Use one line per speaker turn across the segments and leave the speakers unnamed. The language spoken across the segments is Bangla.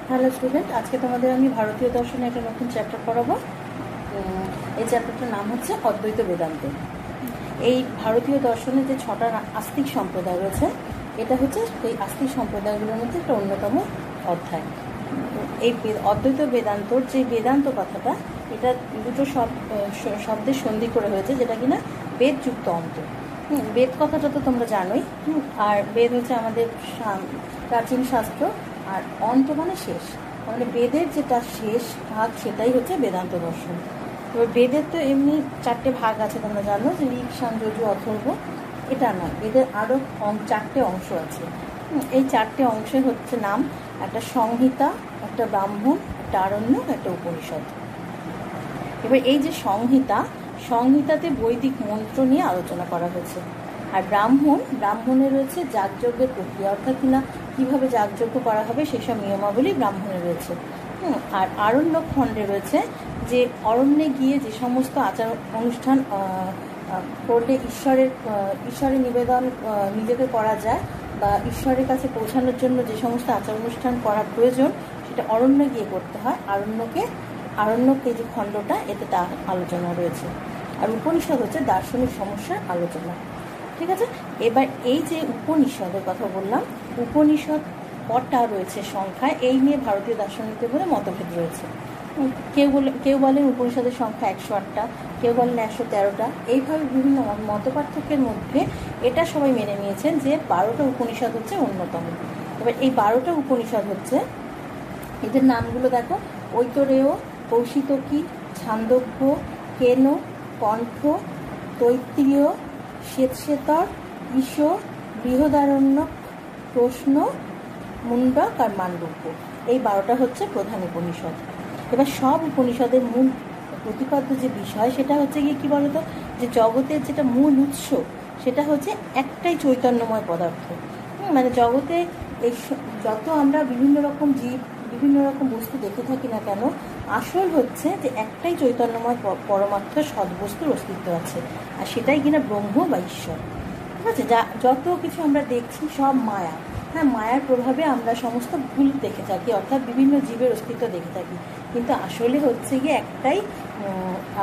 হ্যালো স্টুডেন্ট, আজকে তোমাদের আমি ভারতীয় দর্শনে একটা নতুন চ্যাপ্টার পড়াবো। এই চ্যাপ্টারটার নাম হচ্ছে অদ্বৈত বেদান্ত। এই ভারতীয় দর্শনে যে 6টা আস্তিক সম্প্রদায় রয়েছে, এটা হচ্ছে এই আস্তিক সম্প্রদায়গুলোর মধ্যে একটা অন্যতম অধ্যায়। এই অদ্বৈত বেদান্তর যে বেদান্ত কথাটা, এটা দুটো শব্দের সন্ধি করে হয়েছে, যেটা কিনা বেদযুক্ত অন্ত। বেদ কথাটা তো তোমরা জানোই। আর বেদ হচ্ছে আমাদের প্রাচীন শাস্ত্র, আর অন্ত মানে শেষ, মানে বেদের যেটা শেষ ভাগ সেটাই হচ্ছে বেদান্ত দর্শন। এবার বেদের তো এমনি 4টে ভাগ আছে, তোমরা জানো, যে ঋক, সাম, যজু, অথর্ব। এটা নয়, বেদের আরও 4টে অংশ আছে। এই 4টে অংশে হচ্ছে নাম একটা সংহিতা, একটা ব্রাহ্মণ, একটা আরণ্যক, একটা উপনিষদ। এবার এই যে সংহিতাতে বৈদিক মন্ত্র নিয়ে আলোচনা করা হয়েছে। আর ব্রাহ্মণে রয়েছে যাগযজ্ঞের প্রক্রিয়া, অর্থাৎ কীভাবে যাগযজ্ঞ করা হবে সেসব নিয়মাবলী ব্রাহ্মণে রয়েছে। আর আরণ্যক খণ্ডে রয়েছে যে অরণ্যে গিয়ে যে সমস্ত আচার অনুষ্ঠান করলে ঈশ্বরের নিবেদন নিজেকে করা যায়, বা ঈশ্বরের কাছে পৌঁছানোর জন্য যে সমস্ত আচার অনুষ্ঠান করা প্রয়োজন সেটা অরণ্যে গিয়ে করতে হয়। আরণ্যক এই যে খণ্ডটা, এতে তার আলোচনা রয়েছে। আর উপনিষদ হচ্ছে দার্শনিক সমস্যার আলোচনা। ঠিক আছে, এবার এই যে উপনিষদের কথা বললাম, উপনিষদ কটা রয়েছে সংখ্যায়, এই নিয়ে ভারতীয় দার্শনিকদের মধ্যে মতভেদ রয়েছে। কেউ বলেন উপনিষদের সংখ্যা 108টা, কেউ বলেন 113টা। এইভাবে বিভিন্ন মতপার্থক্যের মধ্যে এটা সবাই মেনে নিয়েছেন যে 12টা উপনিষদ হচ্ছে অন্যতম। এবার এই 12টা উপনিষদ হচ্ছে, এদের নামগুলো দেখো: ঐতরেয়, কৌশিতকী, ছান্দোগ্য, কেন, কণ্ঠ, তৈত্তিরীয়, শ্বেতশ্বেতর, ঈশ, বৃহদারণ্যক, প্রশ্ন, মুণ্ডক আর মান্ডব্য। এই 12টা হচ্ছে প্রধান উপনিষদ। এবার সব উপনিষদের মূল প্রতিপাদ্য যে বিষয় সেটা হচ্ছে কী বলতো, যে জগতের যেটা মূল উৎস সেটা হচ্ছে একটাই চৈতন্যময় পদার্থ। মানে জগতে এই যত আমরা বিভিন্ন রকম জীব, বিভিন্ন রকম বস্তু দেখে থাকি না কেন, আসল হচ্ছে যে একটাই চৈতন্যময় পরমার্থ সদ্বস্তুর অস্তিত্ব আছে, আর সেটাই কিনা ব্রহ্ম বা ঈশ্বর। ঠিক আছে, যত কিছু আমরা দেখছি সব মায়া। হ্যাঁ, মায়ার প্রভাবে আমরা সমস্ত ভুল দেখে থাকি, অর্থাৎ বিভিন্ন জীবের অস্তিত্ব দেখে থাকি, কিন্তু আসলে হচ্ছে গিয়ে একটাই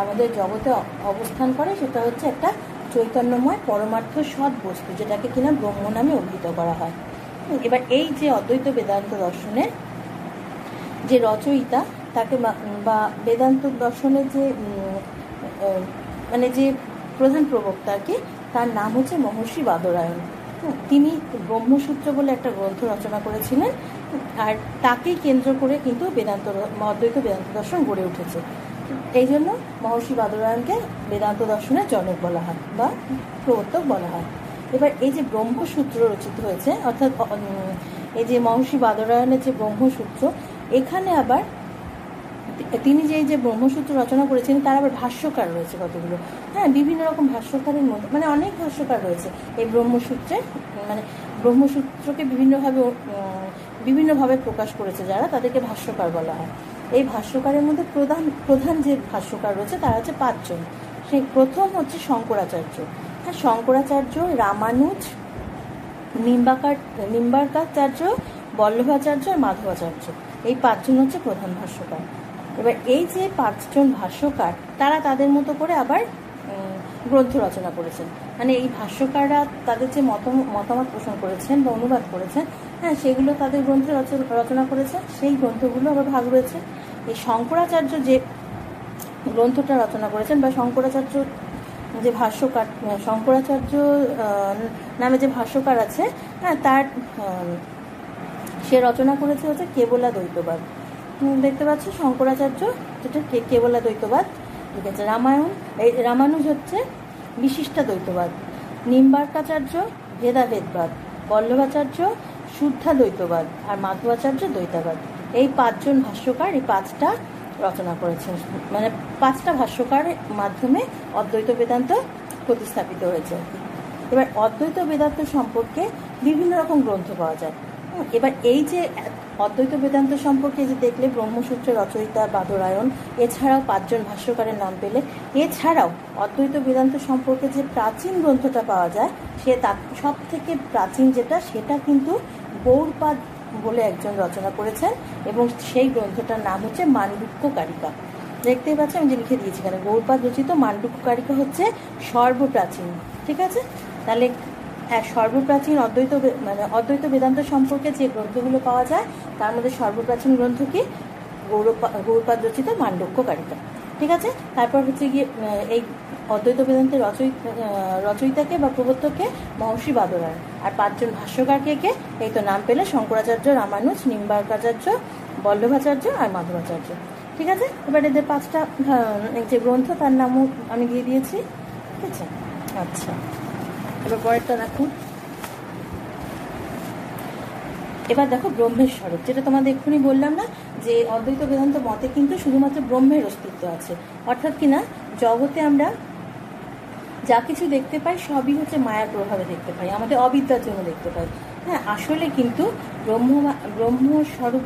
আমাদের জগতে অবস্থান করে, সেটা হচ্ছে একটা চৈতন্যময় পরমার্থ সৎ বস্তু, যেটাকে কিনা ব্রহ্ম নামে অভিহিত করা হয়। এবার এই যে অদ্বৈত বেদান্ত দর্শনের যে রচয়িতা, তাকে বা বেদান্ত দর্শনের যে মানে যে প্রধান প্রবক্তা আর কি, তার নাম হচ্ছে মহর্ষি বাদরায়ণ। তিনি ব্রহ্মসূত্র বলে একটা গ্রন্থ রচনা করেছিলেন, আর তাকেই কেন্দ্র করে কিন্তু অদ্বৈত বেদান্ত দর্শন গড়ে উঠেছে। এই জন্য মহর্ষি বাদরায়ণকে বেদান্ত দর্শনের জনক বলা হয় বা প্রবর্তক বলা হয়। এবার এই যে ব্রহ্মসূত্র রচিত হয়েছে, অর্থাৎ এই যে মহর্ষি বাদরায়ণের যে ব্রহ্মসূত্র, এখানে আবার তিনি যে ব্রহ্মসূত্র রচনা করেছেন, তার আবার ভাষ্যকার রয়েছে কতগুলো। হ্যাঁ, বিভিন্ন রকম ভাষ্যকারের মধ্যে মানে অনেক ভাষ্যকার রয়েছে এই ব্রহ্মসূত্রে। মানে ব্রহ্মসূত্রকে বিভিন্নভাবে প্রকাশ করেছে যারা, তাদেরকে ভাষ্যকার বলা হয়। এই ভাষ্যকারের মধ্যে প্রধান যে ভাষ্যকার রয়েছে তারা হচ্ছে 5 জন। সেই প্রথম হচ্ছে শঙ্করাচার্য। হ্যাঁ, শঙ্করাচার্য, রামানুজ, নিম্বার্কাচার্য, বল্লভাচার্য আর মাধবাচার্য, এই 5 জন হচ্ছে প্রধান ভাষ্যকার। এবার এই যে 5 জন ভাষ্যকার, তারা তাদের মতো করে আবার গ্রন্থ রচনা করেছেন। মানে এই ভাষ্যকাররা তাদের যে মতামত পোষণ করেছেন বা অনুবাদ করেছেন, হ্যাঁ, সেগুলো তাদের গ্রন্থে রচনা করেছেন। সেই গ্রন্থগুলো আবার ভাগ রয়েছে। এই শঙ্করাচার্য যে গ্রন্থটা রচনা করেছেন, বা শঙ্করাচার্য যে ভাষ্যকার, শঙ্করাচার্য নামে যে ভাষ্যকার আছে, হ্যাঁ, সে রচনা করেছে হচ্ছে কেবলাদ্বৈতবাদ। দেখতে পাচ্ছ শঙ্করাচার্য যেটা কেবলাদ্বৈতবাদ লিখেছে। রামানুজ হচ্ছে বিশিষ্টাদ্বৈতবাদ, নিম্বার্কাচার্য ভেদাভেদবাদ, বল্লভাচার্য শুদ্ধাদ্বৈতবাদ আর মাধবাচার্য দ্বৈতবাদ। এই 5 জন ভাষ্যকার এই 5টা রচনা করেছেন। মানে 5টা ভাষ্যকারের মাধ্যমে অদ্বৈত বেদান্ত প্রতিস্থাপিত হয়েছে। এবার অদ্বৈত বেদান্ত সম্পর্কে বিভিন্ন রকম গ্রন্থ পাওয়া যায়। এবার এই যে অদ্বৈত বেদান্ত সম্পর্কে যে দেখলে ব্রহ্মসূত্রের রচয়িতা বাদরায়ণ, এছাড়াও 5 জন ভাষ্যকারের নাম পেলে, এছাড়াও অদ্বৈত বেদান্ত সম্পর্কে যে প্রাচীন গ্রন্থটা পাওয়া যায়, সে সব থেকে প্রাচীন যেটা, সেটা কিন্তু গৌড়পাদ বলে একজন রচনা করেছেন, এবং সেই গ্রন্থটার নাম হচ্ছে মান্ডুক্য কারিকা। দেখতেই পাচ্ছি আমি যে লিখে দিয়েছি এখানে, গৌড়পাদ রচিত মান্ডুক্য কারিকা হচ্ছে সর্বপ্রাচীন। ঠিক আছে, তাহলে হ্যাঁ, সর্বপ্রাচীন অদ্বৈত বেদান্ত সম্পর্কে যে গ্রন্থগুলো পাওয়া যায় তার মধ্যে সর্বপ্রাচীন গ্রন্থ কি? গৌড়পাদ রচিত মান্ডুক্য কারিকা। ঠিক আছে, তারপর হচ্ছে গিয়ে এই অদ্বৈত বেদান্তের রচয়িতাকে বা প্রবর্তককে মহর্ষি বাদরায়ণ, আর 5 জন ভাষ্যকারকে কে? এই তো নাম পেলে, শঙ্করাচার্য, রামানুজ, নিম্বার্কাচার্য, বল্লভাচার্য আর মাধবাচার্য। ঠিক আছে, এবার এদের 5টা যে গ্রন্থ তার নামও আমি দিয়ে দিয়েছি। ঠিক আছে, আচ্ছা এবার পরেরটা রাখুন। এবার দেখো ব্রহ্মের স্বরূপ, যেটা তোমাদের এক্ষুনি বললাম না যে অদ্বৈত বেদান্ত মতে কিন্তু শুধুমাত্র ব্রহ্মের অস্তিত্ব আছে, অর্থাৎ কিনা জগতে আমরা যা কিছু দেখতে পাই সবই হচ্ছে মায়ার প্রভাবে দেখতে পাই, আমাদের অবিদ্যার জন্য দেখতে পাই। হ্যাঁ, আসলে কিন্তু ব্রহ্মস্বরূপ,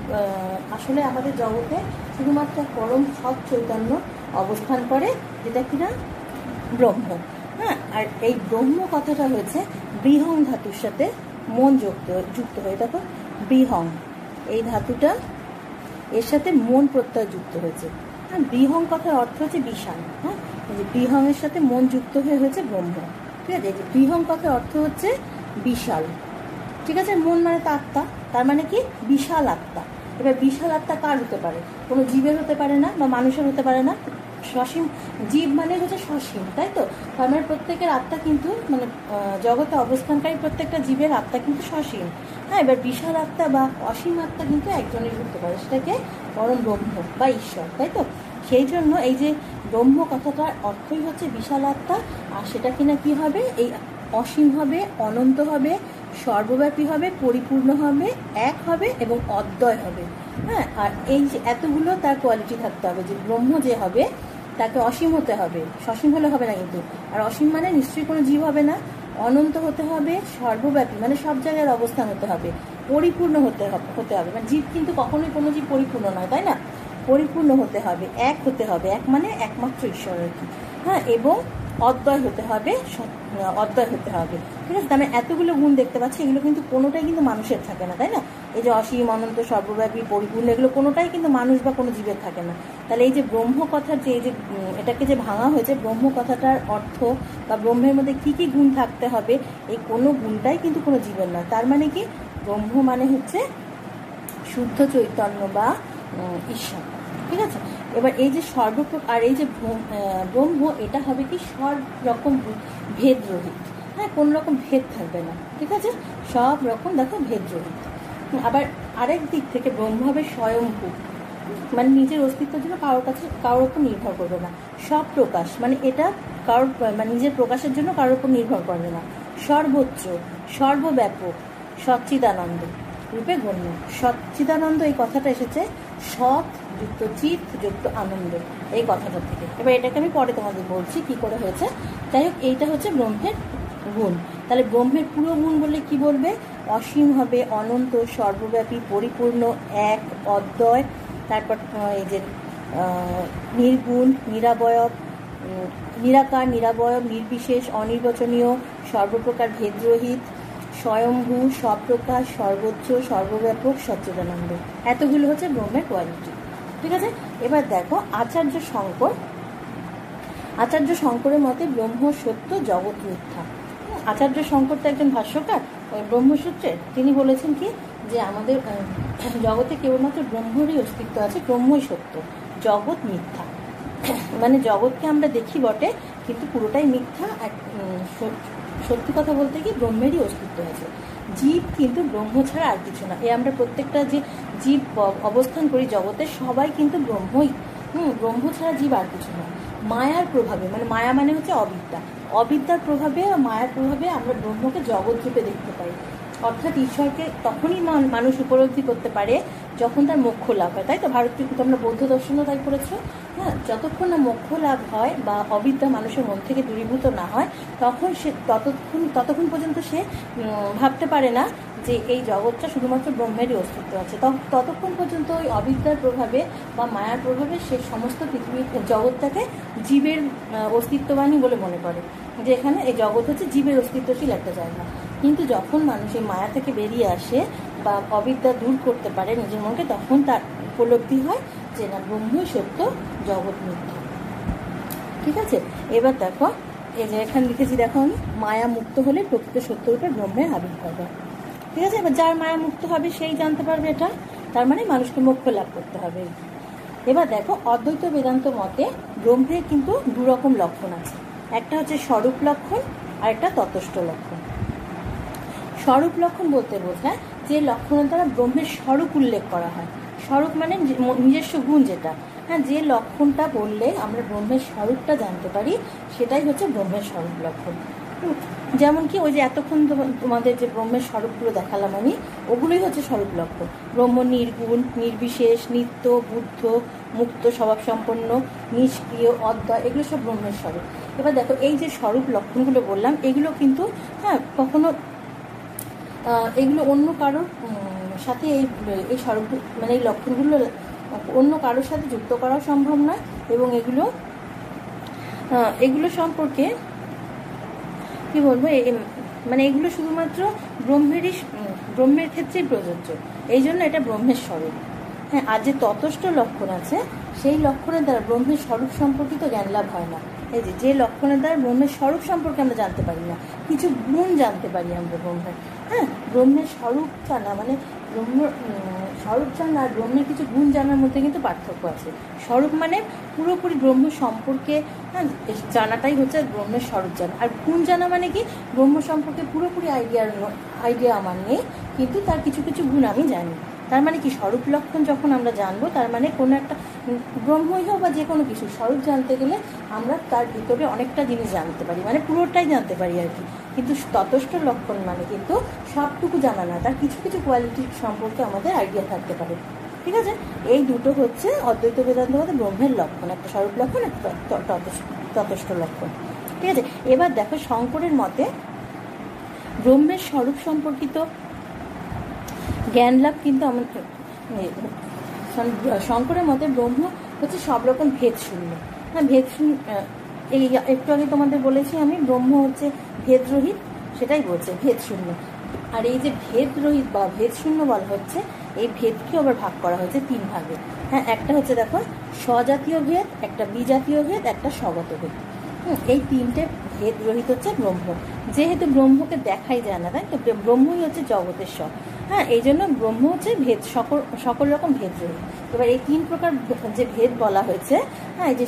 আসলে আমাদের জগতে শুধুমাত্র পরম সৎ চৈতন্য অবস্থান করে, যেটা কিনা ব্রহ্ম। হ্যাঁ, আর এই ব্রহ্ম কথাটা হয়েছে বৃহং ধাতুর সাথে মন যুক্ত হয়ে, দেখো বৃহং এই ধাতুটা এর সাথে মন প্রত্যয় যুক্ত হয়েছে। হ্যাঁ, বৃহং কথার অর্থ হচ্ছে বিশাল। হ্যাঁ, বৃহংয়ের সাথে মন যুক্ত হয়ে হয়েছে ব্রহ্ম। ঠিক আছে, বৃহং কথার অর্থ হচ্ছে বিশাল। ঠিক আছে, মন মানে তো আত্মা, তার মানে কি? বিশাল আত্মা। এবার বিশাল আত্মা কার হতে পারে? কোনো জীবের হতে পারে না, বা মানুষের হতে পারে না। সসীম জীব মানে হচ্ছে সসীম, তাই তো? তার মানে প্রত্যেকের আত্মা কিন্তু, মানে জগতে অবস্থানকারী প্রত্যেকটা জীবের আত্মা কিন্তু সসীম। হ্যাঁ, এবার বিশাল আত্মা বা অসীম আত্মা কিন্তু একজনই হতে পারে, সেটাকে পরম ব্রহ্ম বা ঈশ্বর, তাই তো? সেই জন্য এই যে ব্রহ্ম কথাটার অর্থই হচ্ছে বিশাল আত্মা, আর সেটা কিনা কি হবে? এই অসীম হবে, অনন্ত হবে, সর্বব্যাপী হবে, পরিপূর্ণ হবে, এক হবে এবং অদ্বয় হবে। হ্যাঁ, আর এই যে এতগুলো তার কোয়ালিটি থাকতে হবে, যে ব্রহ্ম যে হবে তাকে অসীম হতে হবে, সসীম হলে হবে না কিন্তু। আর অসীম মানে নিশ্চয়ই কোনো জীব হবে না। অনন্ত হতে হবে, সর্বব্যাপী মানে সব জায়গার অবস্থান হতে হবে, পরিপূর্ণ হতে হবে, মানে জীব কিন্তু কখনোই কোনো জীব পরিপূর্ণ নয়, তাই না? পরিপূর্ণ হতে হবে, এক হতে হবে, এক মানে একমাত্র ঈশ্বর আর কি। হ্যাঁ, এবং অদ্বয় হতে হবে, ঠিক আছে? আমি এতগুলো গুণ দেখতে পাচ্ছি, এগুলো কিন্তু কোনোটাই কিন্তু মানুষের থাকে না, তাই না? এই যে অসীম, অনন্ত, সর্বব্যাপী, পরিপূর্ণ, এগুলো কোনোটাই কিন্তু মানুষ বা কোনো জীবের থাকে না। তাহলে এই যে ব্রহ্ম কথার যে এটাকে যে ভাঙা হয়েছে, ব্রহ্ম কথাটার অর্থ বা ব্রহ্মের মধ্যে কি কি গুণ থাকতে হবে, এই কোনো গুণটাই কিন্তু কোনো জীবের নয়। তার মানে কি? ব্রহ্ম মানে হচ্ছে শুদ্ধ চৈতন্য বা ঈশ্বর। ঠিক আছে, এবার এই যে আর এই যে ব্রহ্ম, এটা হবে কি সব রকম ভেদ রহিত। হ্যাঁ, কোনো রকম ভেদ থাকবে না। ঠিক আছে, সব রকম দেখো ভেদ রহিত। আবার আরেক দিক থেকে ব্রহ্ম হবে স্বয়ংভূ, মানে নিজের অস্তিত্বের জন্য কারোর উপর নির্ভর করবে না। সব প্রকাশ মানে এটা কারোর, মানে নিজের প্রকাশের জন্য কারোর উপর নির্ভর করবে না। সর্বোচ্চ, সর্বব্যাপক, সচ্চিদানন্দ রূপে গণ্য। সচ্চিদানন্দ এই কথাটা এসেছে সৎ যুক্ত চিৎ যুক্ত আনন্দ এই কথাটা থেকে। এবার এটাকে আমি পরে তোমাদের বলছি কি করে হয়েছে। যাই হোক, এইটা হচ্ছে ব্রহ্মের গুণ। তাহলে ব্রহ্মের পুরো গুণ বললে কি বলবে? অসীম হবে, অনন্ত, সর্বব্যাপী, পরিপূর্ণ, এক, অদ্বয়, তারপর এই যে নির্গুণ, নিরাবয়ব, নিরাকার, নিরাবয়ব, নির্বিশেষ, অনির্বচনীয়, সর্বপ্রকার ভেদরহিত, স্বয়ম্ভূ, সপ্রকাশ, সর্বোচ্চ, সর্বব্যাপক, সচ্চিদানন্দ। এতগুলো হচ্ছে ব্রহ্মের কোয়ালিটি। ঠিক আছে, এবার দেখো আচার্য শঙ্করের মতে ব্রহ্ম সত্য, জগৎ মিথ্যা। আচার্য শঙ্কর তো একজন ভাষ্যকার ব্রহ্মসূত্রের। তিনি বলেছেন কি, যে আমাদের জগতে কেবলমাত্র ব্রহ্মেরই অস্তিত্ব আছে, ব্রহ্মই সত্য, জগৎ মিথ্যা। মানে জগৎকে আমরা দেখি বটে, কিন্তু পুরোটাই মিথ্যা। সত্যি কথা বলতে কি, ব্রহ্মেরই অস্তিত্ব আছে। জীব কিন্তু ব্রহ্ম ছাড়া আর কিছু না। আমরা প্রত্যেকটা যে জীব অবস্থান করি জগতে, সবাই কিন্তু ব্রহ্মই। ব্রহ্ম ছাড়া জীব আর কিছু না। মায়ার প্রভাবে, মানে মায়া মানে হচ্ছে অবিদ্যার প্রভাবে, মায়ার প্রভাবে আমরা ব্রহ্মকে জগৎ রূপে দেখতে পাই। অর্থাৎ ঈশ্বরকে তখনই মানুষ উপলব্ধি করতে পারে যখন তার মোক্ষ লাভ হয়, তাই তো? ভারতীয় কিন্তু আমরা বৌদ্ধ দর্শনও তাই করেছো। হ্যাঁ, যতক্ষণ না মোক্ষ লাভ হয় বা অবিদ্যা মানুষের মন থেকে দূরীভূত না হয়, তখন সে ততক্ষণ পর্যন্ত সে ভাবতে পারে না যে এই জগৎটা শুধুমাত্র ব্রহ্মেরই অস্তিত্ব আছে। ততক্ষণ পর্যন্ত ওই অবিদ্যার প্রভাবে বা মায়ার প্রভাবে সে সমস্ত পৃথিবীর জগৎটাকে জীবের অস্তিত্ববাণী বলে মনে করে, যে এখানে এই জগৎ হচ্ছে জীবের অস্তিত্বশীল একটা জায়গা। কিন্তু যখন মানুষ এই মায়া থেকে বেরিয়ে আসে বা অবিদ্যা দূর করতে পারে নিজের মনকে, তখন তার উপলব্ধি হয় যে না, ব্রহ্মই সত্য, জগৎ মিথ্যা। ঠিক আছে, এবার দেখো এই যে এখানে লিখেছি, দেখো আমি, মায়া মুক্ত হলে প্রকৃত সত্যরূপে ব্রহ্মের আবির্ভাব হয়। ঠিক আছে, এবার যার মায়া মুক্ত হবে সেই জানতে পারবে এটা, তার মানে মানুষকে মোক্ষ লাভ করতে হবে। এবার দেখো অদ্বৈত বেদান্ত মতে ব্রহ্মের কিন্তু দুরকম লক্ষণ আছে, একটা হচ্ছে স্বরূপ লক্ষণ আর একটা ততস্থ লক্ষণ। স্বরূপ লক্ষণ বলতে বোঝায় যে লক্ষণের দ্বারা ব্রহ্মের স্বরূপ উল্লেখ করা হয়। স্বরূপ মানে নিজস্ব গুণ যেটা, হ্যাঁ, যে লক্ষণটা বললে আমরা ব্রহ্মের স্বরূপটা জানতে পারি, সেটাই হচ্ছে ব্রহ্মের স্বরূপ লক্ষণ। যেমন কি ওই যে এতক্ষণ তোমাদের যে ব্রহ্মের স্বরূপগুলো দেখালাম আমি, ওগুলোই হচ্ছে স্বরূপ লক্ষণ। ব্রহ্ম নির্গুণ, নির্বিশেষ, নিত্য, বুদ্ধ, মুক্ত, স্বভাবসম্পন্ন, নিষ্ক্রিয়, অদ্বয়, এগুলো সব ব্রহ্মের স্বরূপ। এবার দেখো এই যে স্বরূপ লক্ষণগুলো বললাম, এগুলো কিন্তু হ্যাঁ কখনো এগুলো অন্য কারোর সাথে এই স্বরূপ মানে এই লক্ষণগুলো অন্য কারোর সাথে যুক্ত করাও সম্ভব নয়, এবং এগুলো সম্পর্কে কি বলবো, মানে এগুলো শুধুমাত্র ব্রহ্মের ক্ষেত্রেই প্রযোজ্য, এই জন্য এটা ব্রহ্মের স্বরূপ। হ্যাঁ, আর যে ততস্থ লক্ষণ আছে, সেই লক্ষণের দ্বারা ব্রহ্মের স্বরূপ সম্পর্কিত জ্ঞান লাভ হয় না। এই যে লক্ষণের দ্বারা ব্রহ্মের স্বরূপ সম্পর্কে আমরা জানতে পারি না, কিছু গুণ জানতে পারি আমরা ব্রহ্মের। হ্যাঁ, ব্রহ্মের স্বরূপ জানা মানে স্বরূপ জানা আর ব্রহ্মের কিছু গুণ জানার মধ্যে কিন্তু পার্থক্য আছে। স্বরূপ মানে পুরোপুরি ব্রহ্ম সম্পর্কে হ্যাঁ জানাটাই হচ্ছে ব্রহ্মের স্বরূপ জানা, আর গুণ জানা মানে কি, ব্রহ্ম সম্পর্কে পুরোপুরি আইডিয়া আমার নেই, কিন্তু তার কিছু কিছু গুণ আমি জানি। তার মানে কি, স্বরূপ লক্ষণ যখন আমরা জানবো, তার মানে কোনো একটা ব্রহ্মই হোক বা যে কোনো কিছু স্বরূপ জানতে গেলে আমরা তার ভিতরে অনেকটা জিনিস জানতে পারি, মানে পুরোটাই জানতে পারি আর কি। কিন্তু ততস্থ লক্ষণ মানে কিন্তু সবটুকু জানা না, তার কিছু কিছু কোয়ালিটি সম্পর্কে আমাদের আইডিয়া থাকতে পারে। ঠিক আছে, এই দুটো হচ্ছে অদ্বৈত বেদান্ত মতে ব্রহ্মের লক্ষণ, একটা স্বরূপ লক্ষণ, একটা ততস্থ লক্ষণ। ঠিক আছে, এবার দেখো শঙ্করের মতে ব্রহ্মের স্বরূপ সম্পর্কিত জ্ঞান লাভ কিন্তু আমাদের, শঙ্করের মতে ব্রহ্ম হচ্ছে সব রকম ভেদ শূন্য। হ্যাঁ, ভেদ শূন্য, এই একটু আগে তোমাদের বলেছি আমি, ব্রহ্ম হচ্ছে ভেদরহিত, সেটাই বলছে ভেদ শূন্য। আর এই যে ভেদরহিত বা ভেদ শূন্য বলা হচ্ছে, এই ভেদকেও আবার ভাগ করা হয়েছে তিন ভাগে। হ্যাঁ, একটা হচ্ছে দেখো স্বজাতীয় ভেদ, একটা বিজাতীয় ভেদ, একটা স্বগত ভেদ। এই তিনটে ভেদ রহিত হচ্ছে ব্রহ্ম। যেহেতু ব্রহ্মকে দেখাই যায় না, তাই তো, ব্রহ্মই হচ্ছে জগতের সব। হ্যাঁ, এই জন্য ব্রহ্ম হচ্ছে ভেদ, সকল রকম ভেদ রহিত। এবার এই তিন প্রকার যে ভেদ বলা হয়েছে, হ্যাঁ, এই যে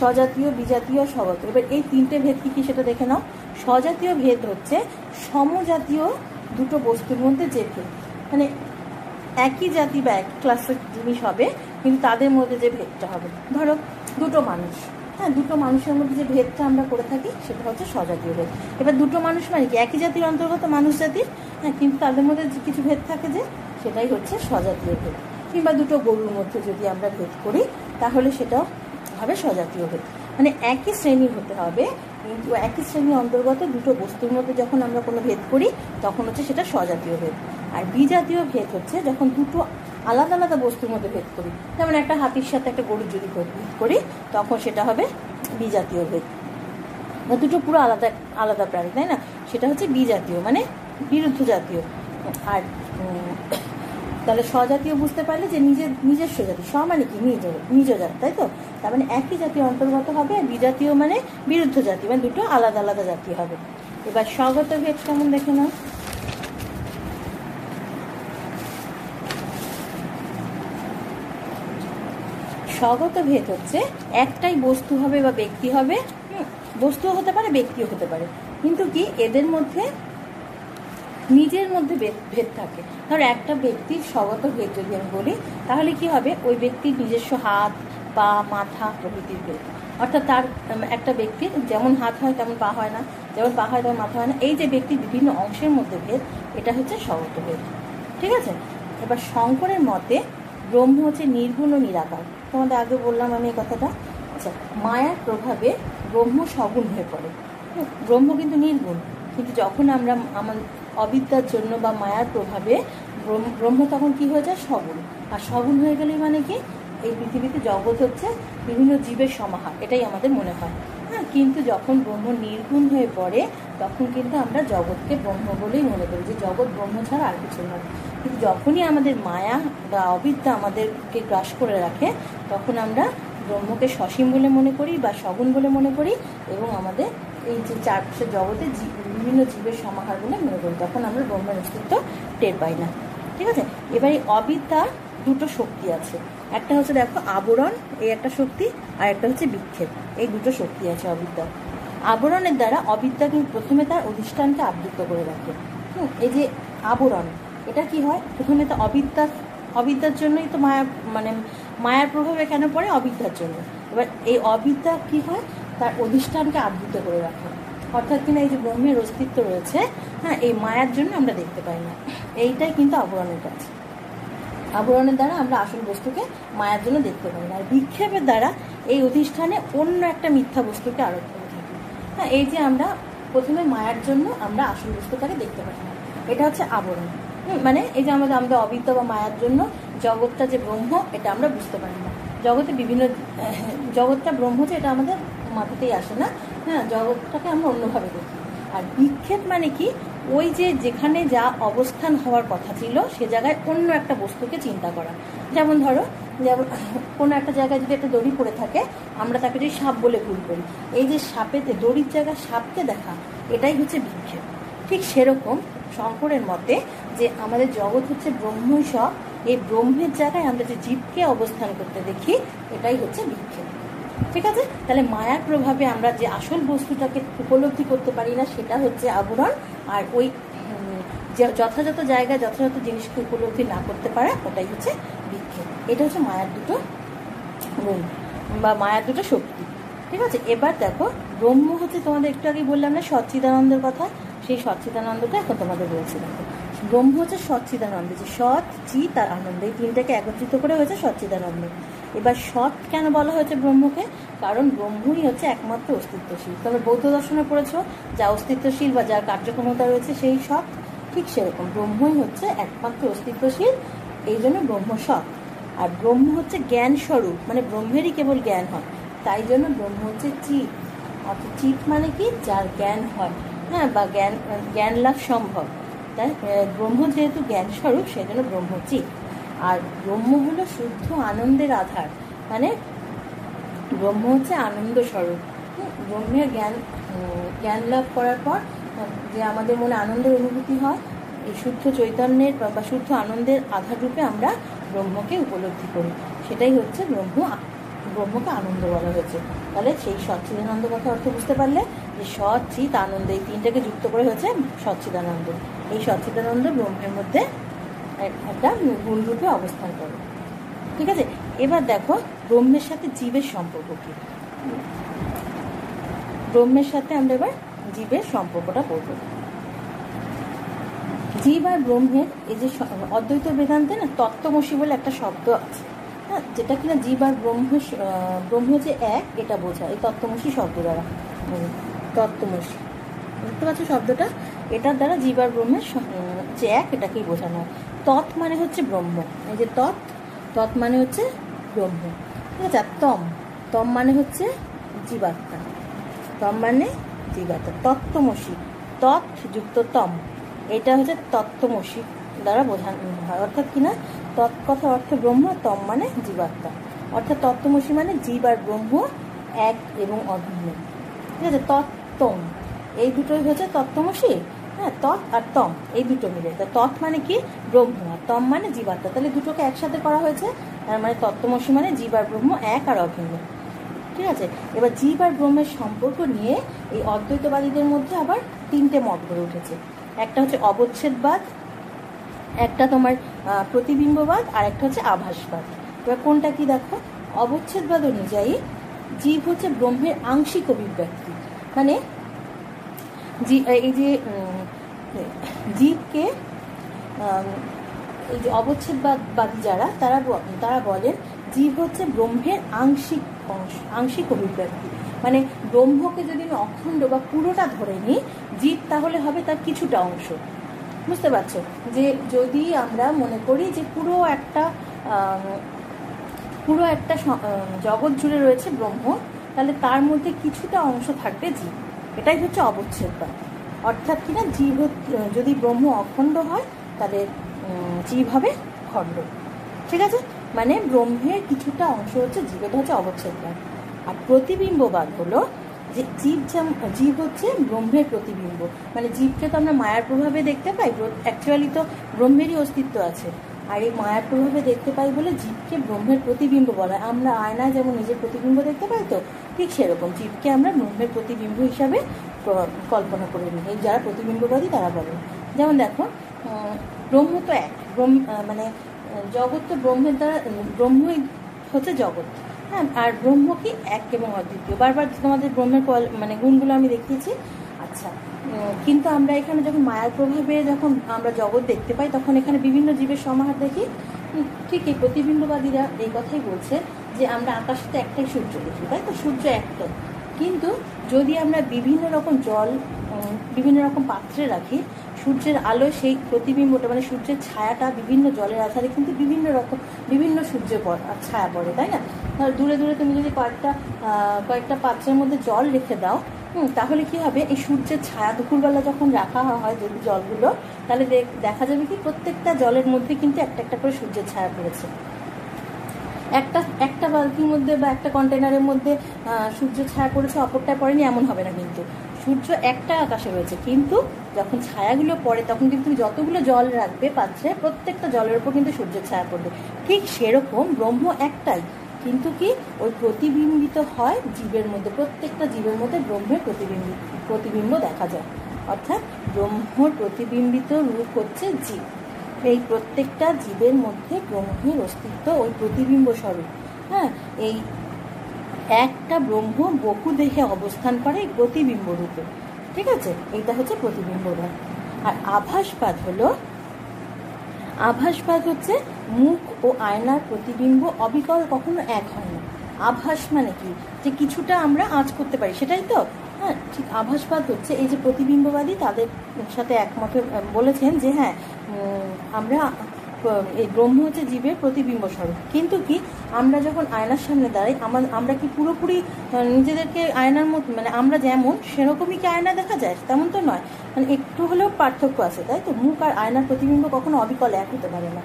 স্বজাতীয়, বিজাতীয়, স্বগত, এবার এই তিনটে ভেদ কি কি সেটা দেখে নাও। স্বজাতীয় ভেদ হচ্ছে সমজাতীয় দুটো বস্তুর মধ্যে যে ভেদ, মানে একই জাতি বা এক ক্লাসের জিনিস হবে, কিন্তু তাদের মধ্যে যে ভেদটা হবে, ধরো দুটো মানুষ, হ্যাঁ, দুটো মানুষের মধ্যে যে ভেদটা আমরা করে থাকি সেটা হচ্ছে স্বজাতীয় ভেদ। এবার দুটো মানুষ মানে কি, একই জাতির অন্তর্গত মানুষ জাতির, হ্যাঁ, কিন্তু তাদের মধ্যে কিছু ভেদ থাকে যে, সেটাই হচ্ছে স্বজাতীয় ভেদ। কিংবা দুটো গরুর মধ্যে যদি আমরা ভেদ করি, তাহলে সেটাও হবে স্বজাতীয় ভেদ। মানে একই শ্রেণীর হতে হবে, কিন্তু একই শ্রেণীর অন্তর্গত দুটো বস্তুর মধ্যে যখন আমরা কোনো ভেদ করি, তখন হচ্ছে সেটা স্বজাতীয় ভেদ। আর বিজাতীয় ভেদ হচ্ছে যখন দুটো আলাদা আলাদা বস্তুর মধ্যে ভেদ করি, যেমন একটা হাতির সাথে একটা গরুর যদি ভেদ করি, তখন সেটা হবে বিজাতীয় ভেদ। বা দুটো পুরো আলাদা আলাদা প্রাণী, তাই না, সেটা হচ্ছে বিজাতীয়, মানে বিরুদ্ধ জাতীয়। আর তাহলে স্বজাতীয় বুঝতে পারলে যে নিজস্ব জাতি, স্ব মানে কি নিজ জাতি, তাই তো, তার মানে একই জাতীয় অন্তর্গত হবে। আর বিজাতীয় মানে বিরুদ্ধ জাতি, মানে দুটো আলাদা আলাদা জাতি হবে। এবার স্বগত ভেদ কেমন দেখে নাও। স্বগত ভেদ হচ্ছে একটাই বস্তু হবে বা ব্যক্তি হবে, বস্তুও হতে পারে ব্যক্তিও হতে পারে, কিন্তু কি এদের মধ্যে নিজের মধ্যে ভেদ থাকে। ধর একটা ব্যক্তির স্বগত ভেদ যদি আমি বলি, তাহলে কি হবে, ওই ব্যক্তির নিজস্ব হাত, পা, মাথা প্রভৃতির ভেদ। অর্থাৎ তার একটা ব্যক্তির যেমন হাত হয় তেমন পা হয় না, যেমন পা হয় তেমন মাথা হয় না, এই যে ব্যক্তির বিভিন্ন অংশের মধ্যে ভেদ, এটা হচ্ছে স্বগত ভেদ। ঠিক আছে, এবার শঙ্করের মতে ব্রহ্ম হচ্ছে নির্গুণ ও নিরাকার। তোমাদের আগে বললাম আমি এই কথাটা। আচ্ছা, মায়ার প্রভাবে ব্রহ্ম সগুণ হয়ে পড়ে। ব্রহ্ম কিন্তু নির্গুণ, কিন্তু যখন আমরা আমাদের অবিদ্যার জন্য বা মায়ার প্রভাবে ব্রহ্ম তখন কি হয়ে যায়, সগুণ। আর সগুণ হয়ে গেলেই মানে কি, এই পৃথিবীতে জগৎ হচ্ছে বিভিন্ন জীবের সমাহার, এটাই আমাদের মনে হয়। হ্যাঁ, কিন্তু যখন ব্রহ্ম নির্গুণ হয়ে পড়ে তখন কিন্তু আমরা জগৎকে ব্রহ্ম বলেই মনে করি, যে জগৎ ব্রহ্ম ছাড়া আর কিছু নয়। কিন্তু যখনই আমাদের মায়া বা অবিদ্যা আমাদেরকে গ্রাস করে রাখে তখন আমরা ব্রহ্মকে সসীম বলে মনে করি বা সগুণ বলে মনে করি, এবং আমাদের এই যে চারপাশের জগতে বিভিন্ন জীবের সমাহার বলে মনে করি, তখন আমরা ব্রহ্মের অস্তিত্ব টের পাই না। ঠিক আছে, এবার এই অবিদ্যার দুটো শক্তি আছে, একটা হচ্ছে দেখো আবরণ, এই একটা শক্তি, আর একটা হচ্ছে বিক্ষেপ, এই দুটো শক্তি আছে অবিদ্যার। আবরণের দ্বারা অবিদ্যা কিন্তু প্রথমে তার অধিষ্ঠানকে আবৃত করে রাখে। এই যে আবরণ, এটা কি হয়, প্রথমে তো অবিদ্যার জন্যই তো মায়ার প্রভাবে কেন পড়ে, অবিদ্যার জন্য। এবার এই অবিদ্যা কি হয়, তার অধিষ্ঠানকে আবৃত করে রাখে, অর্থাৎ কিনা এই যে ব্রহ্মের অস্তিত্ব রয়েছে, হ্যাঁ, এই মায়ার জন্য আমরা দেখতে পাই না, এইটাই কিন্তু আবরণের কাজ। আবরণের দ্বারা আমরা আসল বস্তুকে মায়ার জন্য দেখতে পাই না, আর বিক্ষেপের দ্বারা এই অধিষ্ঠানে অন্য একটা মিথ্যা বস্তুকে আরোপ করে থাকি। হ্যাঁ, এই যে আমরা প্রথমে মায়ার জন্য আমরা আসল বস্তুটাকে দেখতে পাই না, এটা হচ্ছে আবরণ। মানে এই যে আমাদের অবিদ্যা বা মায়ার জন্য জগৎটা যে ব্রহ্ম এটা আমরা বুঝতে পারি না, জগতে বিভিন্ন জগৎটা ব্রহ্ম যে এটা আমাদের মাথাতেই আসে না। হ্যাঁ, জগৎটাকে আমরা অন্যভাবে দেখি। আর বিক্ষেপ মানে কি, ওই যে যেখানে যা অবস্থান হওয়ার কথা ছিল সে জায়গায় অন্য একটা বস্তুকে চিন্তা করা। যেমন ধরো, যেমন কোনো একটা জায়গায় যদি একটা দড়ি পড়ে থাকে, আমরা তাকে যদি সাপ বলে ভুল করি, এই যে সাপেতে দড়ির জায়গায় সাপকে দেখা, এটাই হচ্ছে বিক্ষেপ। ঠিক সেরকম শঙ্করের মতে যে আমাদের জগৎ হচ্ছে ব্রহ্মই সব, এই ব্রহ্মের জায়গায় আমরা যে জীবকে অবস্থান করতে দেখি, এটাই হচ্ছে বিক্ষেপ। ঠিক আছে, তাহলে মায়ার প্রভাবে আমরা যে আসল বস্তুটাকে উপলব্ধি করতে পারি না সেটা হচ্ছে আবরণ, আর ওই যথাযথ জায়গায় যথাযথ জিনিসকে উপলব্ধি না করতে পারা ওটাই হচ্ছে বিক্ষেপ। এটা হচ্ছে মায়ার দুটো গুণ বা মায়ার দুটো শক্তি। ঠিক আছে, এবার দেখো ব্রহ্ম হচ্ছে, তোমাদের একটু আগে বললাম না সচ্চিদানন্দের কথা, সেই সচ্চিদানন্দটা এখন তোমাদের বলছি। দেখো ব্রহ্ম হচ্ছে সচ্চিদানন্দ, যে সৎ চিৎ আর আনন্দ, এই তিনটাকে একত্রিত করে হয়েছে সচ্চিদানন্দ। এবার সৎ কেন বলা হয়েছে ব্রহ্মকে, কারণ ব্রহ্মই হচ্ছে একমাত্র অস্তিত্বশীল। তবে বৌদ্ধ দর্শনে পড়েছ যা অস্তিত্বশীল বা যার কার্যক্ষমতা রয়েছে সেই সৎ, ঠিক সেরকম ব্রহ্মই হচ্ছে একমাত্র অস্তিত্বশীল, এই জন্য ব্রহ্ম সৎ। আর ব্রহ্ম হচ্ছে জ্ঞান স্বরূপ, মানে ব্রহ্মেরই কেবল জ্ঞান হয়, তাই জন্য ব্রহ্ম হচ্ছে চিৎ। অর্থাৎ চিৎ মানে কি, যার জ্ঞান হয়, হ্যাঁ, বা জ্ঞান লাভ সম্ভব। তাই ব্রহ্ম যেহেতু জ্ঞান স্বরূপ সেই জন্য ব্রহ্ম চিৎ। আর ব্রহ্ম হলো শুদ্ধ আনন্দের আধার, মানে ব্রহ্ম হচ্ছে আনন্দ স্বরূপ। ব্রহ্মের জ্ঞান লাভ করার পর যে আমাদের মনে আনন্দের অনুভূতি হয়, এই শুদ্ধ চৈতন্যের বা শুদ্ধ আনন্দের আধার রূপে আমরা ব্রহ্মকে উপলব্ধি করি, সেটাই হচ্ছে ব্রহ্মকে আনন্দ বলা হয়েছে। তাহলে সেই সচ্চিদানন্দ কথা অর্থ বুঝতে পারলে, যে সৎ চিৎ আনন্দ, এই তিনটাকে যুক্ত করে হয়েছে সচ্চিদানন্দ। এই সচ্চিদানন্দ ব্রহ্মের মধ্যে একটা গুণরূপে অবস্থান করে। ঠিক আছে, এবার দেখো ব্রহ্মের সাথে জীবের সম্পর্ক কি। ব্রহ্মের সাথে আমরা এবার জীবের সম্পর্কটা পড়ব। জীব আর ব্রহ্মের এই যে অদ্বৈত বেদান্তে না তত্ত্বমসি বলে একটা শব্দ আছে, হ্যাঁ, যেটা কিনা জীব আর ব্রহ্ম যে এক এটা বোঝায় এই তত্ত্বমসি শব্দ দ্বারা। তত্ত্বমসি বুঝতে পারছো শব্দটা, এটার দ্বারা জীব আর ব্রহ্মের যে এক এটাকেই বোঝানো হয়। তৎ মানে হচ্ছে ব্রহ্ম, এই যে তৎ মানে হচ্ছে ব্রহ্ম। ঠিক আছে, আর তম মানে হচ্ছে জীবাত্মা, তম মানে জীবাত্মা। তত্ত্বমসি, তৎ যুক্ত তম, এটা হচ্ছে তত্ত্বমসি দ্বারা বোঝানো হয়। অর্থাৎ কিনা তৎ কথা অর্থ ব্রহ্ম, তম মানে জীবাত্মা, অর্থাৎ তত্ত্বমসি মানে জীব আর ব্রহ্ম এক এবং অভিন্ন। ঠিক আছে, তত্ত্বম, এই দুটোই হচ্ছে তত্ত্বমসি। হ্যাঁ, তৎ আর তম এই দুটো মিলে, তৎ মানে কি ব্রহ্ম, আর তম মানে জীবাত্মা, তাহলে দুটোকে একসাথে করা হয়েছে, তার মানে তত্ত্বমসি মানে জীব আর ব্রহ্ম এক আর অভিন্ন। ঠিক আছে, এবার জীব আর ব্রহ্মের সম্পর্ক নিয়ে এই অদ্বৈতবাদীদের মধ্যে আবার তিনটে মত গড়ে উঠেছে। একটা হচ্ছে অবচ্ছেদবাদ, একটা তোমার প্রতিবিম্ববাদ, আর একটা হচ্ছে আভাসবাদ। এবার কোনটা কি দেখো, অবচ্ছেদবাদ অনুযায়ী জীব হচ্ছে ব্রহ্মের আংশিক অভিব্যক্তি, মানে এই যে জীবকে এই যে অবচ্ছেদবাদী যারা তারা বলেন জীব হচ্ছে ব্রহ্মের আংশিক অভিব্যক্তি, মানে ব্রহ্মকে যদি আমি অখণ্ড বা পুরোটা ধরে নিই, জীব তাহলে হবে তার কিছুটা অংশ। বুঝতে পারছো, যে যদি আমরা মনে করি যে পুরো একটা জগৎ জুড়ে রয়েছে ব্রহ্ম, তাহলে তার মধ্যে কিছুটা অংশ থাকবে জীব, এটাই হচ্ছে অবচ্ছেদবাদ। অর্থাৎ কিনা জীব যদি ব্রহ্ম অখণ্ড হয় তাহলে জীব হবে খণ্ড, ঠিক আছে? মানে ব্রহ্মের কিছুটা অংশ হচ্ছে জীব, এটা হচ্ছে অবচ্ছেদবাদ। আর প্রতিবিম্ববাদ হলো যে জীব হচ্ছে ব্রহ্মের প্রতিবিম্ব, মানে জীবকে তো আমরা মায়ার প্রভাবে দেখতে পাই, অ্যাকচুয়ালি তো ব্রহ্মেরই অস্তিত্ব আছে, আর এই মায়ার প্রভাবে দেখতে পাই বলে জীবকে ব্রহ্মের প্রতিবিম্ব বলা হয়। আমরা আয়নায় যেমন নিজের প্রতিবিম্ব দেখতে পাই, তো ঠিক সেরকম জীবকে আমরা ব্রহ্মের প্রতিবিম্ব হিসাবে কল্পনা করে নিই, এই যারা প্রতিবিম্ববাদী তারা বলেন। যেমন দেখো, ব্রহ্ম তো এক, মানে জগৎ তো ব্রহ্মের দ্বারা, ব্রহ্মই হচ্ছে জগৎ, হ্যাঁ। আর ব্রহ্ম কি এক এবং অদ্বিতীয়, বারবার তোমাদের ব্রহ্মের মানে গুণগুলো আমি দেখিয়েছি। আচ্ছা, কিন্তু আমরা এখানে যখন মায়ার প্রভাবে যখন আমরা জগৎ দেখতে পাই, তখন এখানে বিভিন্ন জীবের সমাহার দেখি। ঠিক এই প্রতিবিম্ববাদীরা এই কথাই বলছে যে আমরা আকাশে একটাই সূর্য দেখি, তাই তো, সূর্য একটাই, কিন্তু যদি আমরা বিভিন্ন রকম জল বিভিন্ন রকম পাত্রে রাখি, সূর্যের আলোয় সেই প্রতিবিম্বটা মানে সূর্যের ছায়াটা বিভিন্ন জলের আধারে কিন্তু বিভিন্ন সূর্যের ছায়া পড়ে, তাই না? দূরে দূরে তুমি যদি কয়েকটা পাত্রের মধ্যে জল রেখে দাও, তাহলে কি হবে, এই সূর্যের ছায়া দুপুরবেলা যখন রাখা হয় যদি জলগুলো, তাহলে দেখা যাবে কি প্রত্যেকটা জলের মধ্যে কিন্তু একটা একটা করে সূর্যের ছায়া পড়েছে। একটা বালতির মধ্যে বা একটা কন্টেনারের মধ্যে সূর্য ছায়া পড়েছে, অপরটায় পড়েনি, এমন হবে না। কিন্তু সূর্য একটা আকাশে রয়েছে, কিন্তু যখন ছায়াগুলো পড়ে তখন কিন্তু তুমি যতগুলো জল রাখবে পাত্রে, প্রত্যেকটা জলের উপর কিন্তু সূর্যের ছায়া পড়বে। ঠিক সেরকম ব্রহ্ম একটাই, কিন্তু কি ওই প্রতিবিম্বিত হয় জীবের মধ্যে, প্রত্যেকটা জীবের মধ্যে ব্রহ্মের প্রতিবিম্ব দেখা যায়। অর্থাৎ ব্রহ্মর প্রতিবিম্বিত রূপ হচ্ছে জীব। এই প্রত্যেকটা জীবের মধ্যে ব্রহ্মের অস্তিত্ব ওই প্রতিবিম্ব স্বরূপ, হ্যাঁ। এই একটা ব্রহ্ম বহু দেহে অবস্থান করে এই প্রতিবিম্ব রূপে, ঠিক আছে? এইটা হচ্ছে প্রতিবিম্ববাদ। আর আভাসবাদ হচ্ছে মুখ ও আয়নার প্রতিবিম্ব অবিকল কখনো এক হয় না। আভাস মানে কি, যে কিছুটা আমরা আঁচ করতে পারি, সেটাই তো, হ্যাঁ। ঠিক আভাসবাদ হচ্ছে এই যে প্রতিবিম্ববাদী তাদের সাথে একমত বলেছেন যে হ্যাঁ, আমরা এই ব্রহ্ম হচ্ছে জীবের প্রতিবিম্ব স্বরূপ, কিন্তু কি আমরা যখন আয়নার সামনে দাঁড়াই আমরা কি পুরোপুরি নিজেদেরকে আয়নার মতো, মানে আমরা যেমন সেরকমই কি আয়না দেখা যায়? তেমন তো নয়, মানে একটু হলেও পার্থক্য আছে, তাই তো। মুখ আর আয়নার প্রতিবিম্ব কখনো অবিকল এক হতে পারে না।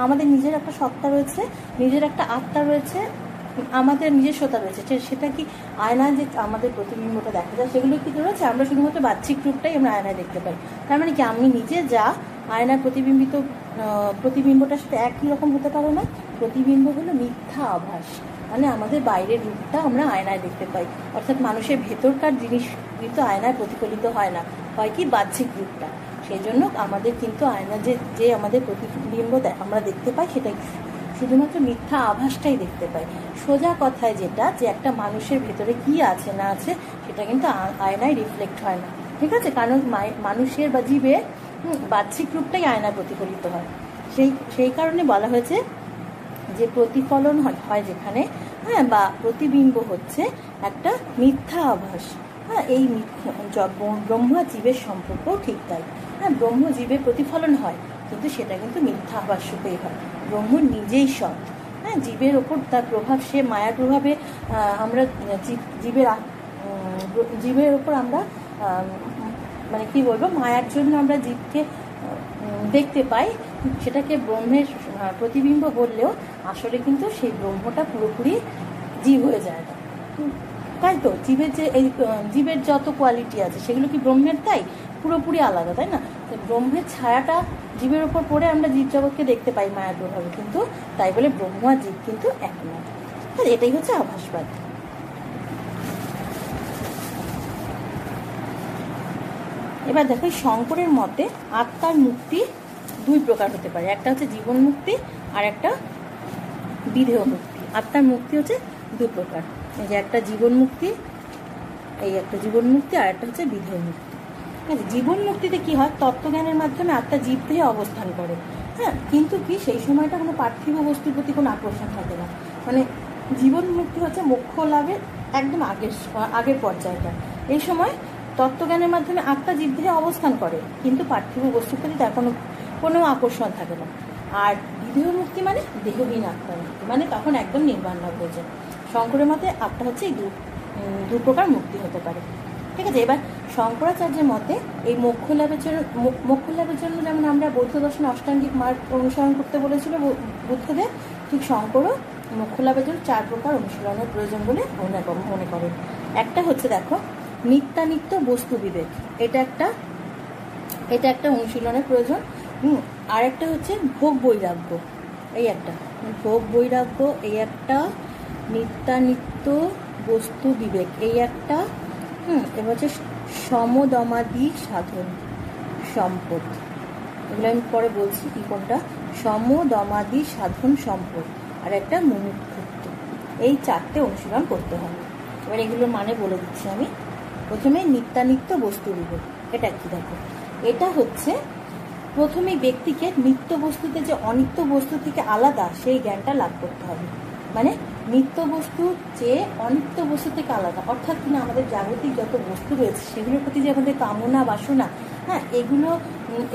আমাদের নিজের একটা সত্তা রয়েছে, নিজের একটা আত্মা রয়েছে, আমাদের নিজস্বতা রয়েছে, সেটা কি আয়নায় যে আমাদের প্রতিবিম্বটা দেখা যায় সেগুলো কি রয়েছে? আমরা শুধুমাত্র বাহ্যিক রূপটাই আমরা আয়নায় দেখতে পাই। তার মানে কি আমি নিজে যা আয়নায় প্রতিবিম্বটার সাথে একই রকম হতে পারে না। প্রতিবিম্ব হলো মিথ্যা আভাস, মানে আমাদের বাইরের রূপটা আমরা আয়নায় দেখতে পাই, অর্থাৎ মানুষের ভেতরকার জিনিস কিন্তু আয়নায় প্রতিফলিত হয় না, হয় কি বাহ্যিক রূপটা। সেই জন্য আমাদের কিন্তু আয়না যে আমাদের প্রতিবিম্ব আমরা দেখতে পাই, সেটা শুধুমাত্র মিথ্যা আভাসটাই দেখতে পাই। সোজা কথায় যেটা, যে একটা মানুষের ভেতরে কি আছে না আছে সেটা কিন্তু আয়নায় রিফ্লেক্ট হয় না, ঠিক আছে? কারণ মানুষের বা জীবের বাহ্যিক রূপটাই আয়নায় প্রতিফলিত হয়। সেই কারণে বলা হয়েছে যে প্রতিফলন হয় যেখানে, হ্যাঁ, বা প্রতিবিম্ব হচ্ছে একটা মিথ্যা আভাস, হ্যাঁ। এই ব্রহ্ম জীবের সম্পর্কও ঠিক তাই, হ্যাঁ। ব্রহ্ম জীবের প্রতিফলন হয়, কিন্তু সেটা কিন্তু মিথ্যা আভাস রূপেই হয়। ব্রহ্ম নিজেই সৎ, হ্যাঁ। জীবের ওপর তার প্রভাব, সে মায়ার প্রভাবে আমরা জীবের ওপর আমরা মানে কি বলবো, মায়ার জন্য আমরা জীবকে দেখতে পাই, সেটাকে ব্রহ্মের প্রতিবিম্ব বললেও আসলে কিন্তু সেই ব্রহ্মটা পুরোপুরি জীব হয়ে যায় না, তাই তো। জীবের যত কোয়ালিটি আছে সেগুলো কি ব্রহ্মের তাই পুরোপুরি আলাদা, তাই না? ব্রহ্মের ছায়াটা জীবের ওপর পড়ে আমরা জীব জগৎকে দেখতে পাই মায়ার প্রভাবে, কিন্তু তাই বলে ব্রহ্ম আর জীব কিন্তু এক নয়। এটাই হচ্ছে আভাসবাদ। এবার দেখো, শঙ্করের মতে আত্মার মুক্তি দুই প্রকার হতে পারে, একটা হচ্ছে জীবন মুক্তি আর একটা বিধেয় মুক্তি। আত্মার মুক্তি হচ্ছে দুই প্রকার, এই যে একটা জীবন মুক্তি, আর একটা হচ্ছে বিধেয় মুক্তি। জীবন মুক্তিতে কি হয়, তত্ত্বজ্ঞানের মাধ্যমে আত্মা জীব দেহে অবস্থান করে, হ্যাঁ। কিন্তু কি সেই সময়টা কোনো পার্থিব বস্তুর প্রতি কোনো আকর্ষণ থাকে না, মানে জীবন মুক্তি হচ্ছে মোক্ষ লাভের একদম আগের পর্যায়টা। এই সময় তত্ত্বজ্ঞানের মাধ্যমে আত্মা জীব দেহে অবস্থান করে, কিন্তু পার্থিব বস্তুর প্রতি তার কোনো আকর্ষণ থাকে না। আর বিধেয় মুক্তি মানে দেহহীন আত্মার মুক্তি, মানে তখন একদম নির্বাণ লাভ হয়ে যায়। শঙ্করের মতে আত্মা হচ্ছে এই দু প্রকার মুক্তি হতে পারে। ঠিক আছে, এবার শঙ্করাচার্যের মতে এই মোক্ষ লাভের জন্য যেমন আমরা বৌদ্ধ দর্শনে অষ্টাঙ্গিক মার্গ অনুসরণ করতে বলেছিল বুদ্ধদেব, ঠিক শঙ্করও মোক্ষ লাভের জন্য 4 প্রকার অনুশীলনের প্রয়োজন বলে মনে করেন। একটা হচ্ছে দেখো নিত্যানিত্য বস্তু বিবেক, এটা একটা অনুশীলনের প্রয়োজন। আর একটা হচ্ছে ভোগ বৈরাগ্য, এই একটা ভোগ বৈরাগ্য, এই একটা নিত্যানিত্য বস্তু বিবেক, এই একটা এবার হচ্ছে সমদমাদি সাধন সম্পদ, এগুলো আমি পরে বলছি কি কোনটা, সমদমাদি সাধন সম্পদ, আর একটা মুমুক্ষুত্ব। এই 4টে অনুশীলন করতে হবে। এবার এগুলোর মানে বলে দিচ্ছি আমি। প্রথমে নিত্যানিত্য বস্তু বিবেক, এটা কি দেখো, এটা হচ্ছে প্রথমে ব্যক্তিকে নিত্য বস্তুতে যে অনিত্য বস্তু থেকে আলাদা সেই জ্ঞানটা লাভ করতে হবে। মানে নিত্য বস্তু যে অনিত্য বস্তু থেকে আলাদা, অর্থাৎ কিনা আমাদের জাগতিক যত বস্তু রয়েছে সেগুলোর প্রতি যে আমাদের কামনা বাসনা, হ্যাঁ,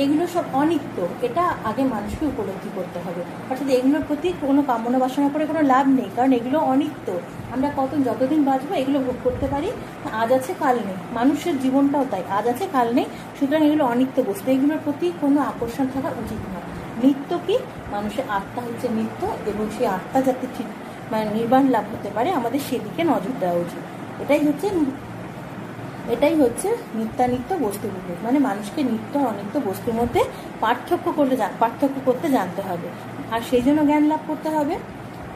এগুলো সব অনিত্য, এটা আগে মানুষকে উপলব্ধি করতে হবে। অর্থাৎ এগুলোর প্রতি কোনো কামনা বাসনা করে কোনো লাভ নেই, কারণ এগুলো অনিত্য। আমরা যতদিন বাঁচবো এগুলো ভোগ করতে পারি, আজ আছে কাল নেই, মানুষের জীবনটাও তাই, আজ আছে কাল নেই। সুতরাং এগুলো অনিত্য বস্তু, এগুলোর প্রতি কোনো আকর্ষণ থাকা উচিত নয়। নিত্য কি, মানুষের আত্মা হচ্ছে নিত্য, এবং সেই আত্মা যাতে ঠিক মানে নির্বাণ লাভ হতে পারে আমাদের সেদিকে নজর দেওয়া উচিত। এটাই হচ্ছে নিত্যানিত্য বস্তু বিবেক, মানে মানুষকে নিত্য অনিত্য বস্তুর মধ্যে পার্থক্য করতে জানতে হবে, আর সেই জন্য জ্ঞান লাভ করতে হবে।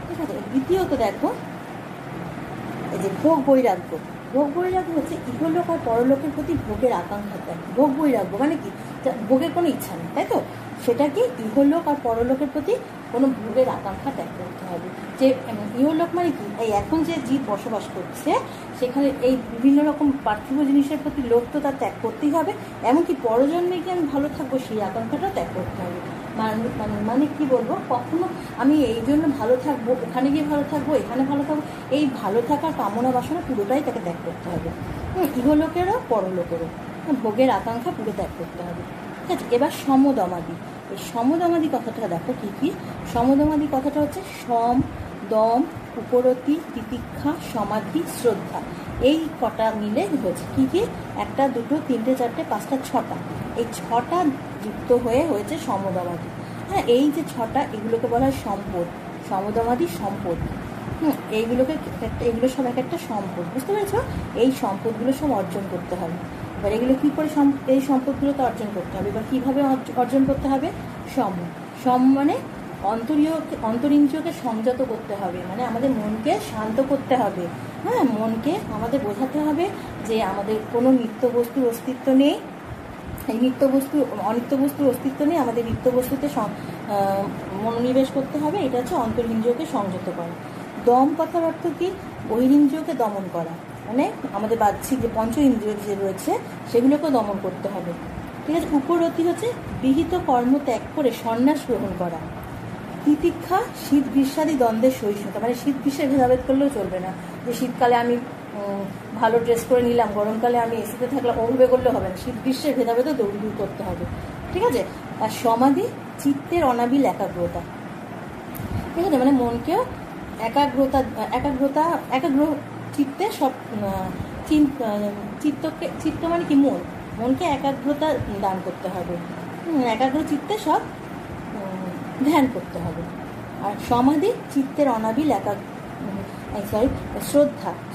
ঠিক আছে, দ্বিতীয়ত দেখো এই যে ভোগ বৈরাগ্য হচ্ছে ইহলোক আর পরলোকের প্রতি ভোগের আকাঙ্ক্ষা থাকে। ভোগ বৈরাগ্য মানে কি, ভোগের কোনো ইচ্ছা নেই, তাই তো, সেটাকে ইহলোক আর পরলোকের প্রতি কোনো ভোগের আকাঙ্ক্ষা ত্যাগ করতে হবে। যে ইহলোক মানে কি, এই এখন যে জীব বসবাস করছে সেখানে এই বিভিন্ন রকম পার্থিব জিনিসের প্রতি লোভ তো তার ত্যাগ করতেই হবে, এমনকি পরজন্মে গিয়ে আমি ভালো থাকবো সেই আকাঙ্ক্ষাটাও ত্যাগ করতে হবে। মানে কি বলবো, কখনো আমি এই জন্য ভালো থাকবো, ওখানে গিয়ে ভালো থাকবো, এখানে ভালো থাকবো, এই ভালো থাকার কামনা বাসনা পুরোটাই তাকে ত্যাগ করতে হবে। ইহলোকেরও পরলোকেরও ভোগের আকাঙ্ক্ষা পুরো ত্যাগ করতে হবে। ঠিক আছে, এবার সমদমাদি, এই সমদমাদি কথাটা দেখো কি, সমদমাদি কথাটা হচ্ছে সম, দম, উপরতি, তিতিক্ষা, সমাধি, শ্রদ্ধা, এই কটা মিলে হয়েছে কি, 1, 2, 3, 4, 5, 6টা, এই 6টা যুক্ত হয়ে হয়েছে সমদমাদি। হ্যাঁ, এই যে 6টা, এগুলোকে বলা হয় সম্পদ, সমদমাদি সম্পদ। এগুলো সব একটা সম্পদ, বুঝতে পেরেছ? এই সম্পদগুলো সব অর্জন করতে হবে। এবার এগুলো কী করে এই সম্পদগুলোকে অর্জন করতে হবে, এবার কীভাবে অর্জন করতে হবে? সম মানে অন্তরিন্দ্রিয়কে সংযত করতে হবে, মানে আমাদের মনকে শান্ত করতে হবে। হ্যাঁ, মনকে আমাদের বোঝাতে হবে যে আমাদের কোনো নিত্য বস্তুর অস্তিত্ব নেই, এই অনিত্য বস্তুর অস্তিত্ব নেই, আমাদের নিত্য বস্তুতে মনোনিবেশ করতে হবে। এটা হচ্ছে অন্তরিন্দ্রিয়কে সংযত করা। দম কথার অর্থ কি, বহিরিন্দ্রিয়কে দমন করা, মানে আমাদের বাহ্যিক যে পঞ্চ ইন্দ্রিয় যে রয়েছে সেগুলোকে দমন করতে হবে। ঠিক আছে, উপরতি হচ্ছে বিহিত কর্ম ত্যাগ করে সন্ন্যাস গ্রহণ করা। তিতিক্ষা শীত গ্রীষ্মাদি দ্বন্দ্বের সহিষ্ণুতা, মানে শীত গ্রীষ্মের ভেদাভেদ করলেও চলবে না, যে শীতকালে আমি ভালো ড্রেস করে নিলাম, গরমকালে আমি এসিতে থাকলাম, ওভাবে করলে হবে না, শীত গ্রীষ্মের ভেদাভেদও দূর করতে হবে। ঠিক আছে, আর সমাধি চিত্তের অনাবিল একাগ্রতা। ঠিক আছে, মানে মনকেও একাগ্র চিত্তে সব চিত্ত মানে কি, মনকে একাগ্রতা দান করতে হবে, একাগ্র চিত্তে সব ধ্যান করতে হবে। আর সমাধি চিত্তের অনাবিল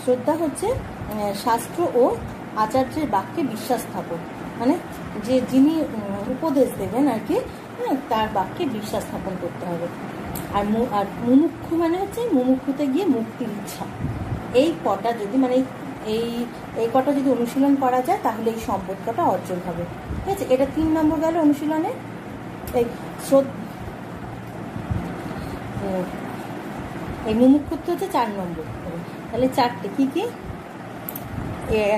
শ্রদ্ধা হচ্ছে শাস্ত্র ও আচার্যের বাক্যে বিশ্বাস স্থাপন, মানে যিনি উপদেশ দেবেন আর কি, তার বাক্যে বিশ্বাস স্থাপন করতে হবে। আর মুমুক্ষু মানে হচ্ছে মুমুক্ষুতে গিয়ে মুক্তির ইচ্ছা। এই কটা যদি এই কটা যদি অনুশীলন করা যায় তাহলে এই সম্পদ কটা অর্জন হবে। ঠিক আছে, এটা 3 নম্বর গেল অনুশীলনে। এই মুমুক্ষুত্ব হচ্ছে 4 নম্বর। তাহলে 4টে কি,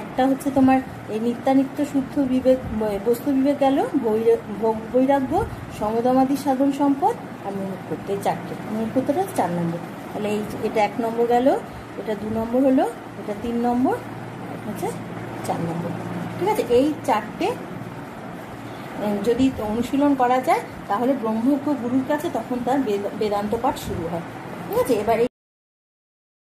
একটা হচ্ছে তোমার এই নিত্যানিত্য শুদ্ধ বিবেক, বস্তু বিবেক গেল, ভোগ বৈরাগ্য, সমদমাদি সাধন সম্পদ, আর মুমুক্ষুত্ব, এই 4টে। মুমুক্ষুত্বটা 4 নম্বর। তাহলে এটা 1 নম্বর গেল, এটা 2 নম্বর হলো, এটা 3 নম্বর, হচ্ছে 4 নম্বর। ঠিক আছে, এই 4টে যদি অনুশীলন করা যায় তাহলে ব্রহ্মজ্ঞ গুরুর কাছে তখন তার বেদান্ত পাঠ শুরু হয়। ঠিক আছে, এবার